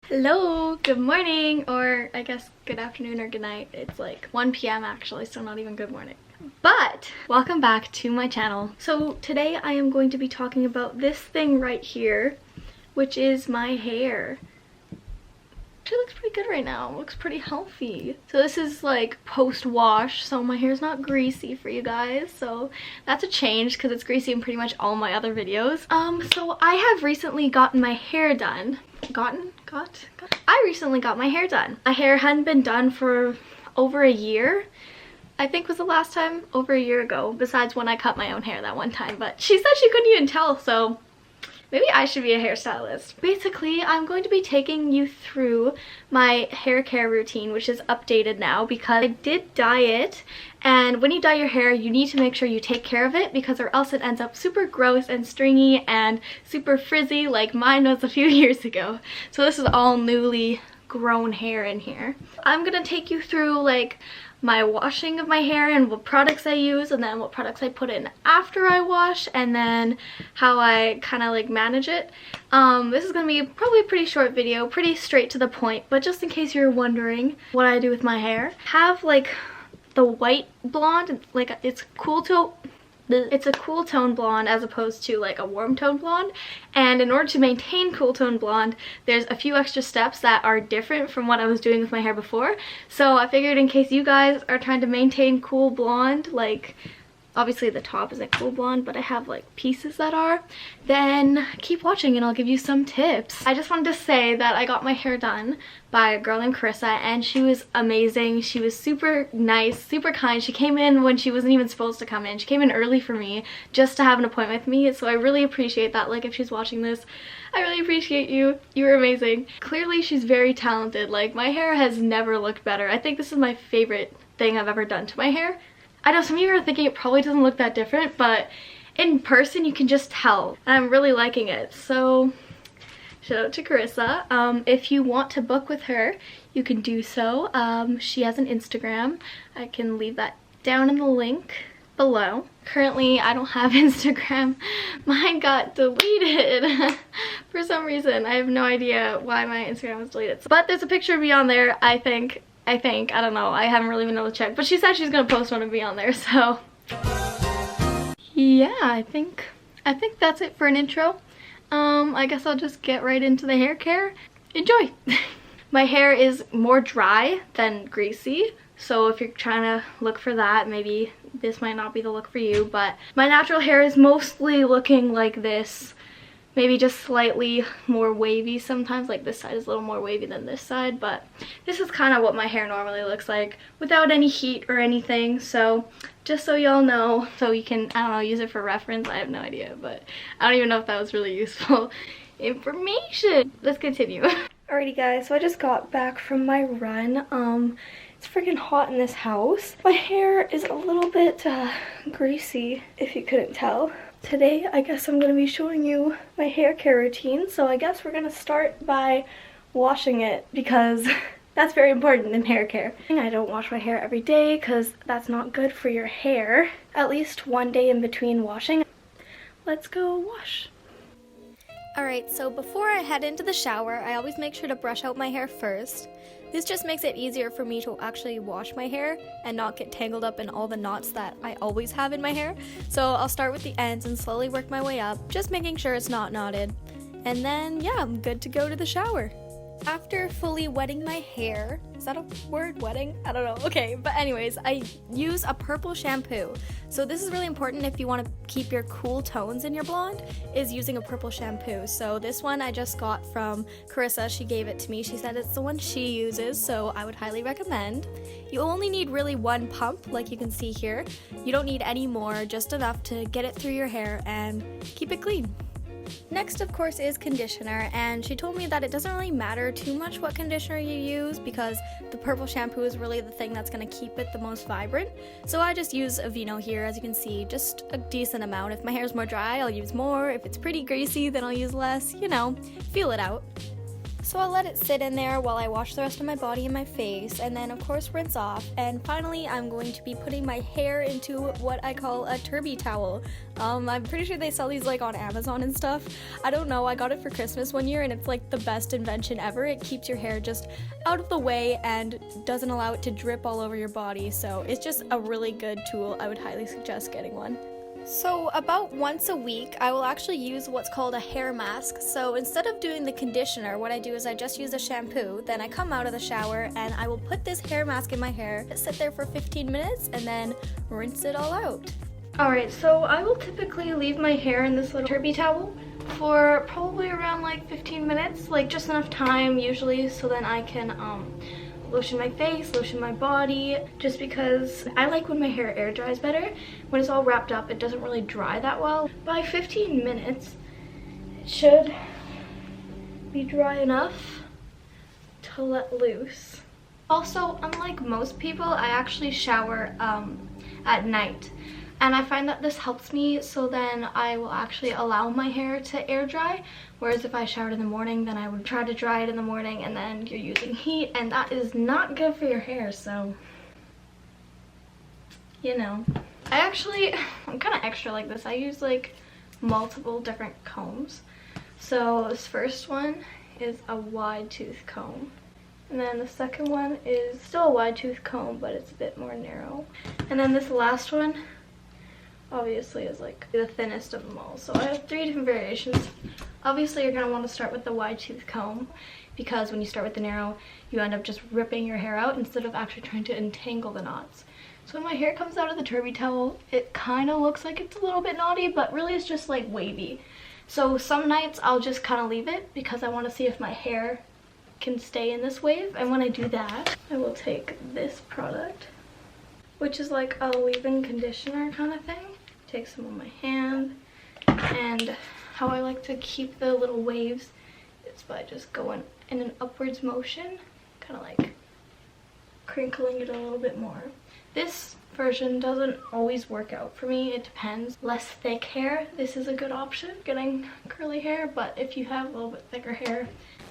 Hello, good morning, or I guess good afternoon or good night. It's like 1 p.m. actually, so not even good morning. But welcome back to my channel. So today I am going to be talking about this thing right here, which is my hair. It looks pretty good right now. It looks pretty healthy. So this is like post-wash, so my hair's not greasy for you guys. So that's a change because it's greasy in pretty much all my other videos. So I have recently gotten my hair done. I recently got my hair done. My hair hadn't been done for over a year. I think was the last time, over a year ago, besides when I cut my own hair that one time. But she said she couldn't even tell, so maybe I should be a hairstylist. Basically, I'm going to be taking you through my hair care routine, which is updated now because I did dye it. And when you dye your hair, you need to make sure you take care of it because or else it ends up super gross and stringy and super frizzy like mine was a few years ago. So this is all newly grown hair in here. I'm gonna take you through like my washing of my hair and what products I use, and then what products I put in after I wash, and then how I kind of like manage it. This is gonna be probably a pretty short video, pretty straight to the point, but just in case you're wondering what I do with my hair, have like the white blonde, like it's a cool tone blonde as opposed to like a warm tone blonde. And in order to maintain cool tone blonde, there's a few extra steps that are different from what I was doing with my hair before. So I figured in case you guys are trying to maintain cool blonde, like obviously the top isn't cool blonde, but I have like pieces that are, then keep watching and I'll give you some tips. I just wanted to say that I got my hair done by a girl named Carissa and she was amazing. She was super nice, super kind. She came in when she wasn't even supposed to come in. She came in early for me just to have an appointment with me, so I really appreciate that. Like if she's watching this, I really appreciate you. You were amazing. Clearly she's very talented. Like my hair has never looked better. I think this is my favorite thing I've ever done to my hair. I know some of you are thinking it probably doesn't look that different, but in person you can just tell. And I'm really liking it. So shout out to Carissa. If you want to book with her, you can do so. She has an Instagram. I can leave that down in the link below. Currently, I don't have Instagram. Mine got deleted for some reason. I have no idea why my Instagram was deleted. But there's a picture of me on there, I think, I don't know, I haven't really been able to check, but she said she's gonna post one of me on there, so yeah, I think that's it for an intro. I guess I'll just get right into the hair care. Enjoy! My hair is more dry than greasy, so if you're trying to look for that, maybe this might not be the look for you, but my natural hair is mostly looking like this. Maybe just slightly more wavy sometimes, like this side is a little more wavy than this side, but this is kind of what my hair normally looks like without any heat or anything. So just so y'all know, so you can, I don't know, use it for reference. I have no idea, but I don't even know if that was really useful information. Let's continue. Alrighty guys, so I just got back from my run. It's freaking hot in this house. My hair is a little bit greasy, if you couldn't tell. Today, I guess I'm going to be showing you my hair care routine, so I guess we're going to start by washing it because that's very important in hair care. I don't wash my hair every day because that's not good for your hair. At least one day in between washing. Let's go wash. Alright, so before I head into the shower, I always make sure to brush out my hair first. This just makes it easier for me to actually wash my hair and not get tangled up in all the knots that I always have in my hair. So I'll start with the ends and slowly work my way up, just making sure it's not knotted. And then, yeah, I'm good to go to the shower. After fully wetting my hair, is that a word, wetting? I don't know. Okay, but anyways, I use a purple shampoo. So this is really important if you want to keep your cool tones in your blonde, is using a purple shampoo. So this one I just got from Carissa. She gave it to me. She said it's the one she uses, so I would highly recommend. You only need really one pump, like you can see here. You don't need any more, just enough to get it through your hair and keep it clean. Next, of course, is conditioner, and she told me that it doesn't really matter too much what conditioner you use because the purple shampoo is really the thing that's going to keep it the most vibrant. So I just use Aveeno here, as you can see, just a decent amount. If my hair is more dry, I'll use more. If it's pretty greasy, then I'll use less. You know, feel it out. So I'll let it sit in there while I wash the rest of my body and my face, and then of course rinse off. And finally I'm going to be putting my hair into what I call a turby towel. I'm pretty sure they sell these like on Amazon and stuff. I don't know, I got it for Christmas one year and it's like the best invention ever. It keeps your hair just out of the way and doesn't allow it to drip all over your body, so it's just a really good tool. I would highly suggest getting one. So about once a week, I will actually use what's called a hair mask. So instead of doing the conditioner, what I do is I just use a shampoo, then I come out of the shower and I will put this hair mask in my hair, sit there for 15 minutes, and then rinse it all out. Alright, so I will typically leave my hair in this little turby towel for probably around like 15 minutes, like just enough time usually so then I can lotion my face, lotion my body, just because I like when my hair air dries better. When it's all wrapped up, it doesn't really dry that well. By 15 minutes, it should be dry enough to let loose. Also, unlike most people, I actually shower at night. And I find that this helps me, so then I will actually allow my hair to air dry. Whereas if I showered in the morning, then I would try to dry it in the morning and then you're using heat, and that is not good for your hair, so you know. I'm kind of extra like this. I use like multiple different combs. So this first one is a wide tooth comb. And then the second one is still a wide tooth comb, but it's a bit more narrow. And then this last one obviously is like the thinnest of them all. So I have 3 different variations. Obviously you're going to want to start with the wide tooth comb, because when you start with the narrow, you end up just ripping your hair out instead of actually trying to entangle the knots. So when my hair comes out of the turby towel, it kind of looks like it's a little bit knotty, but really it's just like wavy. So some nights I'll just kind of leave it because I want to see if my hair can stay in this wave. And when I do that, I will take this product, which is like a leave-in conditioner kind of thing. Take some on my hand, and how I like to keep the little waves is by just going in an upwards motion, kind of like crinkling it a little bit more. This version doesn't always work out for me, it depends. Less thick hair, this is a good option, getting curly hair, but if you have a little bit thicker hair,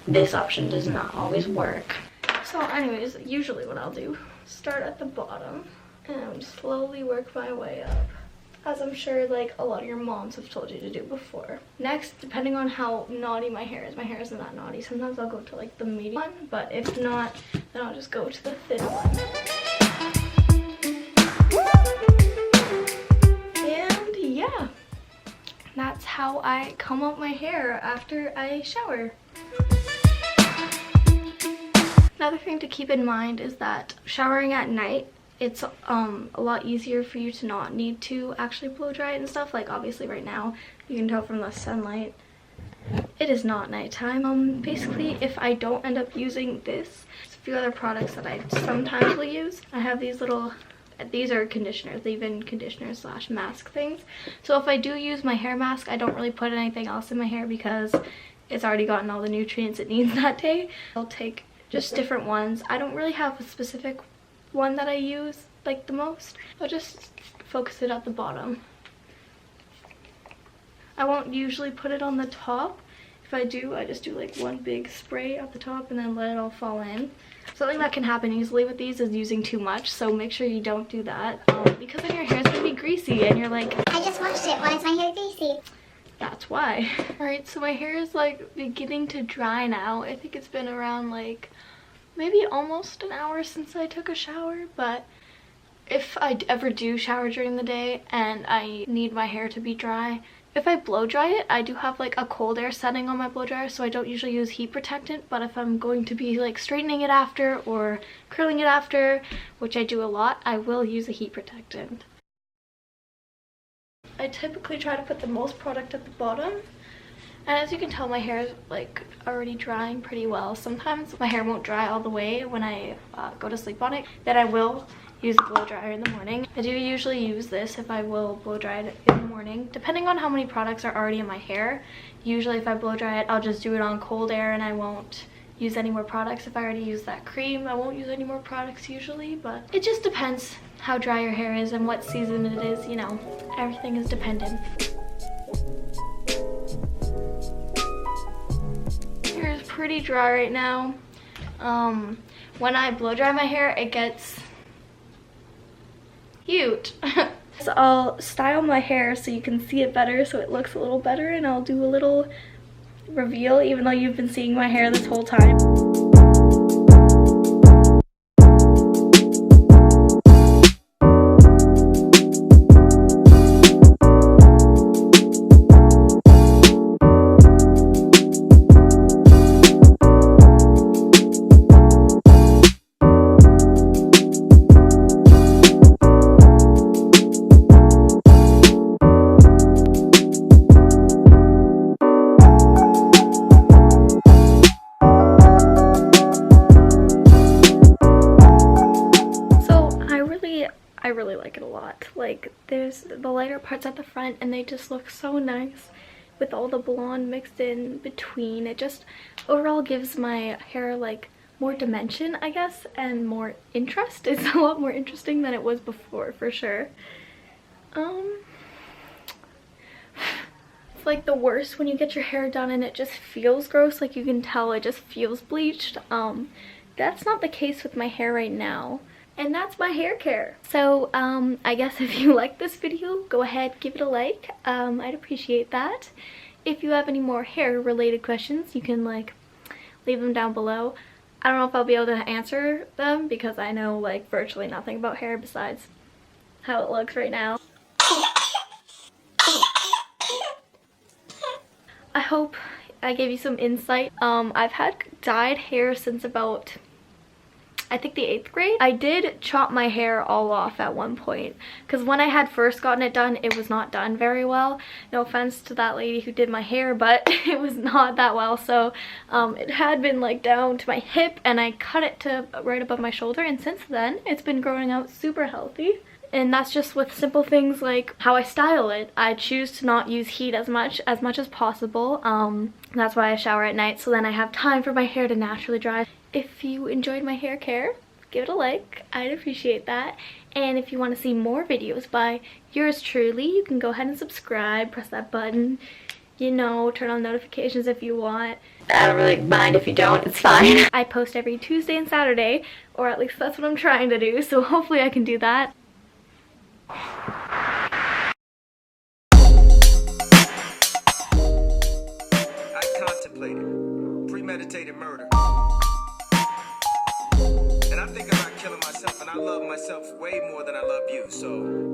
this option does not always work. So anyways, usually what I'll do, start at the bottom and slowly work my way up, as I'm sure like a lot of your moms have told you to do before. Next, depending on how naughty my hair isn't that naughty. Sometimes I'll go to like the medium one, but if not, then I'll just go to the thin one. And yeah, that's how I comb out my hair after I shower. Another thing to keep in mind is that showering at night, it's a lot easier for you to not need to actually blow dry it and stuff. Like obviously right now, you can tell from the sunlight, it is not nighttime. Basically, if I don't end up using this, there's a few other products that I sometimes will use. I have these are conditioners, leave-in conditioners / mask things. So if I do use my hair mask, I don't really put anything else in my hair because it's already gotten all the nutrients it needs that day. I'll take just different ones. I don't really have a specific one that I use like the most. I'll just focus it at the bottom. I won't usually put it on the top. If I do, I just do like one big spray at the top and then let it all fall in. Something that can happen easily with these is using too much, so make sure you don't do that, because then your hair's gonna be greasy and you're like, I just washed it, why is my hair greasy? That's why. Alright, so my hair is like beginning to dry now. I think it's been around like maybe almost an hour since I took a shower, but if I ever do shower during the day and I need my hair to be dry, if I blow dry it, I do have like a cold air setting on my blow dryer, so I don't usually use heat protectant. But if I'm going to be like straightening it after or curling it after, which I do a lot, I will use a heat protectant. I typically try to put the most product at the bottom, and as you can tell, my hair is like already drying pretty well. Sometimes my hair won't dry all the way when I go to sleep on it, then I will use a blow dryer in the morning. I do usually use this if I will blow dry it in the morning, depending on how many products are already in my hair. Usually if I blow dry it, I'll just do it on cold air and I won't use any more products. If I already use that cream, I won't use any more products usually, but it just depends how dry your hair is and what season it is, you know, everything is dependent. Hair is pretty dry right now. When I blow dry my hair, it gets huge. So I'll style my hair so you can see it better, so it looks a little better, and I'll do a little reveal even though you've been seeing my hair this whole time. I really like it a lot. Like, there's the lighter parts at the front and they just look so nice with all the blonde mixed in between. It just overall gives my hair like more dimension, I guess, and more interest. It's a lot more interesting than it was before, for sure. It's like the worst when you get your hair done and it just feels gross. Like, you can tell it just feels bleached. That's not the case with my hair right now. And that's my hair care. So I guess if you like this video, go ahead, give it a like. I'd appreciate that. If you have any more hair related questions, you can like leave them down below. I don't know if I'll be able to answer them because I know like virtually nothing about hair besides how it looks right now. I hope I gave you some insight. I've had dyed hair since about, I think, the 8th grade. I did chop my hair all off at one point because when I had first gotten it done, it was not done very well. No offense to that lady who did my hair, but it was not that well. So it had been like down to my hip and I cut it to right above my shoulder, and since then it's been growing out super healthy. And that's just with simple things like how I style it. I choose to not use heat as much as possible. That's why I shower at night, so then I have time for my hair to naturally dry. If you enjoyed my hair care, give it a like. I'd appreciate that. And if you want to see more videos by yours truly, you can go ahead and subscribe, press that button, you know, turn on notifications if you want. I don't really mind if you don't, it's fine. I post every Tuesday and Saturday, or at least that's what I'm trying to do, so hopefully I can do that. I contemplated premeditated murder, and I think about killing myself, and I love myself way more than I love you, so